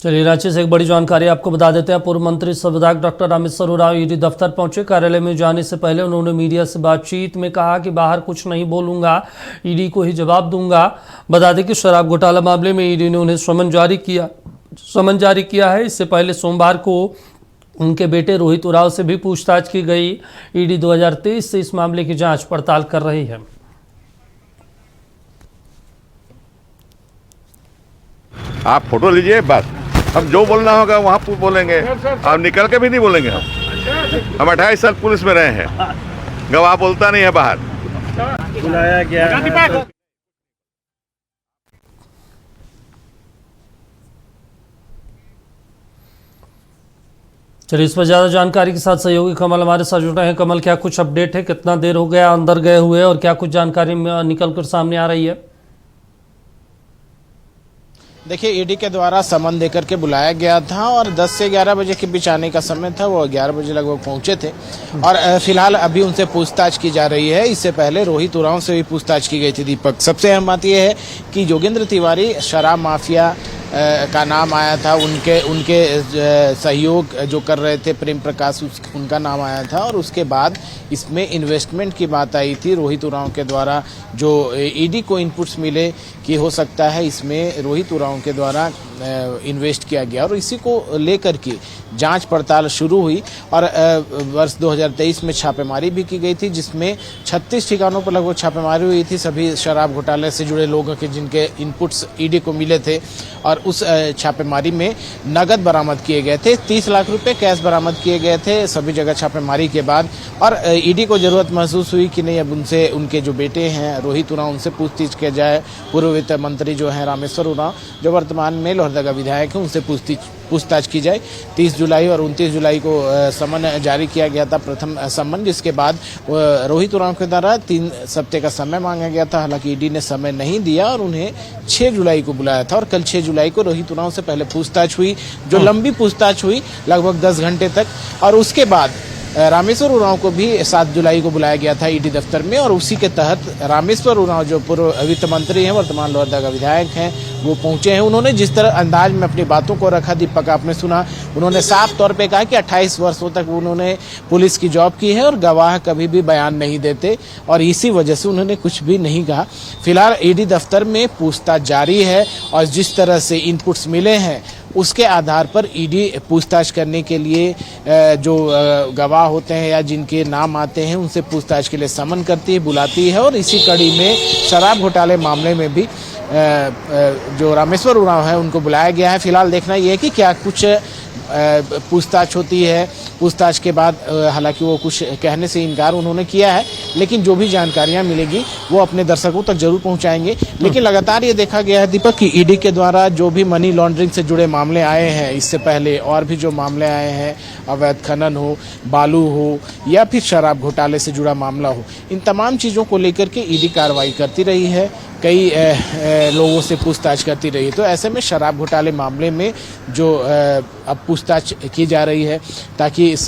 चलिए, रांची से एक बड़ी जानकारी आपको बता देते हैं। पूर्व मंत्री विधायक डॉक्टर रामेश्वर उरांव ईडी दफ्तर पहुंचे। कार्यालय में जाने से पहले उन्होंने मीडिया से बातचीत में कहा कि बाहर कुछ नहीं बोलूंगा, ईडी को ही जवाब दूंगा। बता दें कि शराब घोटाला मामले में ईडी ने उन्हें समन जारी किया है। इससे पहले सोमवार को उनके बेटे रोहित उरांव से भी पूछताछ की गई। ईडी 2023 से इस मामले की जांच पड़ताल कर रही है। आप फोटो लीजिए, बस हम जो बोलना होगा वहाँ बोलेंगे। अब निकल के भी नहीं बोलेंगे। हम 28 साल पुलिस में रहे हैं। गवाह बोलता नहीं है बाहर। बुलाया गया है। चलिए, इस पर ज्यादा जानकारी के साथ सहयोगी कमल हमारे साथ जुड़े हैं। कमल, क्या कुछ अपडेट है? कितना देर हो गया अंदर गए हुए और क्या कुछ जानकारी निकल कर सामने आ रही है? देखिए, ईडी के द्वारा समन देकर के बुलाया गया था और 10 से 11 बजे के बीच आने का समय था। वो 11 बजे लगभग पहुंचे थे और फिलहाल अभी उनसे पूछताछ की जा रही है। इससे पहले रोहित उरांव से भी पूछताछ की गई थी। दीपक, सबसे अहम बात यह है कि योगेंद्र तिवारी शराब माफिया का नाम आया था। उनके सहयोग जो कर रहे थे प्रेम प्रकाश, उनका नाम आया था और उसके बाद इसमें इन्वेस्टमेंट की बात आई थी। रोहित उरांव के द्वारा जो ईडी को इनपुट्स मिले कि हो सकता है इसमें रोहित उरांव के द्वारा इन्वेस्ट किया गया और इसी को लेकर के जांच पड़ताल शुरू हुई और वर्ष 2023 में छापेमारी भी की गई थी, जिसमें 36 ठिकानों पर लगभग छापेमारी हुई थी सभी शराब घोटाले से जुड़े लोगों के, जिनके इनपुट्स ईडी को मिले थे। और उस छापेमारी में नगद बरामद किए गए थे, 30 लाख रुपए कैश बरामद किए गए थे सभी जगह छापेमारी के बाद। और ईडी को जरूरत महसूस हुई कि नहीं, अब उनसे, उनके जो बेटे हैं रोहित उरांव, उनसे पूछताछ किया जाए। पूर्व वित्त मंत्री जो है रामेश्वर उरांव, जो वर्तमान में लोहरदगा विधायक है, उनसे पूछताछ की जाए। 30 जुलाई और 29 जुलाई को समन जारी किया गया था, प्रथम समन, जिसके बाद रोहित उरांव के द्वारा 3 सप्ताह का समय मांगा गया था। हालांकि ईडी ने समय नहीं दिया और उन्हें 6 जुलाई को बुलाया था और कल 6 जुलाई को रोहित उरांव से पहले पूछताछ हुई, जो लंबी पूछताछ हुई लगभग 10 घंटे तक। और उसके बाद रामेश्वर उरांव को भी 7 जुलाई को बुलाया गया था ईडी दफ्तर में और उसी के तहत रामेश्वर उरांव, जो पूर्व वित्त मंत्री हैं, वर्तमान लोहरदगा विधायक हैं, वो पहुंचे हैं। उन्होंने जिस तरह अंदाज में अपनी बातों को रखा, दीपक आपने सुना, उन्होंने साफ तौर पे कहा कि 28 वर्षों तक उन्होंने पुलिस की जॉब की है और गवाह कभी भी बयान नहीं देते और इसी वजह से उन्होंने कुछ भी नहीं कहा। फिलहाल ईडी दफ्तर में पूछताछ जारी है और जिस तरह से इनपुट्स मिले हैं उसके आधार पर ईडी पूछताछ करने के लिए जो गवाह होते हैं या जिनके नाम आते हैं उनसे पूछताछ के लिए समन करती है, बुलाती है। और इसी कड़ी में शराब घोटाले मामले में भी जो रामेश्वर उरांव है उनको बुलाया गया है। फिलहाल देखना यह है कि क्या कुछ पूछताछ होती है। पूछताछ के बाद हालांकि वो कुछ कहने से इनकार उन्होंने किया है, लेकिन जो भी जानकारियां मिलेगी वो अपने दर्शकों तक जरूर पहुंचाएंगे। लेकिन लगातार ये देखा गया है दीपक कि ईडी के द्वारा जो भी मनी लॉन्ड्रिंग से जुड़े मामले आए हैं, इससे पहले और भी जो मामले आए हैं, अवैध खनन हो, बालू हो या फिर शराब घोटाले से जुड़ा मामला हो, इन तमाम चीज़ों को लेकर के ईडी कार्रवाई करती रही है, कई लोगों से पूछताछ करती रही। तो ऐसे में शराब घोटाले मामले में जो अब पूछताछ की जा रही है ताकि इस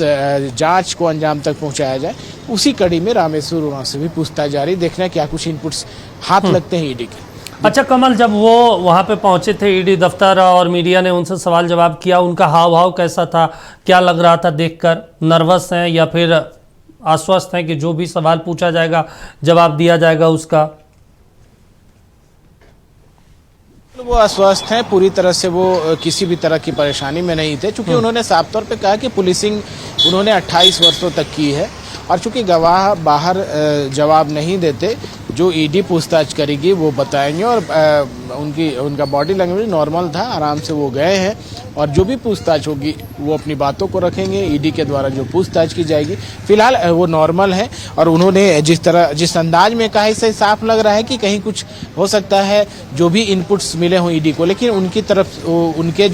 जांच को अंजाम तक पहुंचाया जाए, उसी कड़ी में रामेश्वर उरांव से भी पूछताछ जारी। देखना क्या कुछ इनपुट्स हाथ लगते हैं ईडी के। अच्छा कमल, जब वो वहाँ पे पहुंचे थे ईडी दफ्तर और मीडिया ने उनसे सवाल जवाब किया, उनका हाव भाव कैसा था? क्या लग रहा था देखकर? नर्वस हैं या फिर आश्वस्त हैं कि जो भी सवाल पूछा जाएगा जवाब दिया जाएगा उसका? वो आश्वस्त हैं, पूरी तरह से वो किसी भी तरह की परेशानी में नहीं थे, क्योंकि उन्होंने साफ तौर पे कहा कि पुलिसिंग उन्होंने 28 वर्षों तक की है और चूंकि गवाह बाहर जवाब नहीं देते, जो ईडी पूछताछ करेगी वो बताएंगे। और उनका बॉडी लैंग्वेज नॉर्मल था, आराम से वो गए हैं और जो भी पूछताछ होगी वो अपनी बातों को रखेंगे। ईडी के द्वारा जो पूछताछ की जाएगी फिलहाल वो नॉर्मल है और उन्होंने जिस अंदाज में कहा, इससे साफ लग रहा है कि कहीं कुछ हो सकता है जो भी इनपुट्स मिले हों ईडी को, लेकिन उनकी तरफ उनके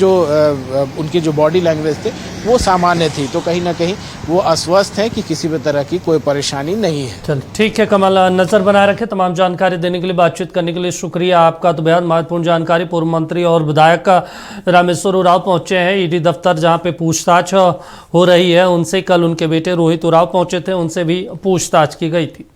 जो बॉडी लैंग्वेज थे वो सामान्य थी। तो कहीं ना कहीं वो आश्वस्त है कि किसी भी तरह की कोई परेशानी नहीं है। चल ठीक है कमल, नजर बनाए रखें। तमाम जानकारी देने के लिए, बातचीत करने के लिए शुक्रिया आपका। तो बेहद महत्वपूर्ण जानकारी। पूर्व मंत्री और विधायक रामेश्वर उरांव पहुंचे हैं ईडी दफ्तर, जहां पे पूछताछ हो रही है उनसे। कल उनके बेटे रोहित उरांव पहुंचे थे, उनसे भी पूछताछ की गई थी।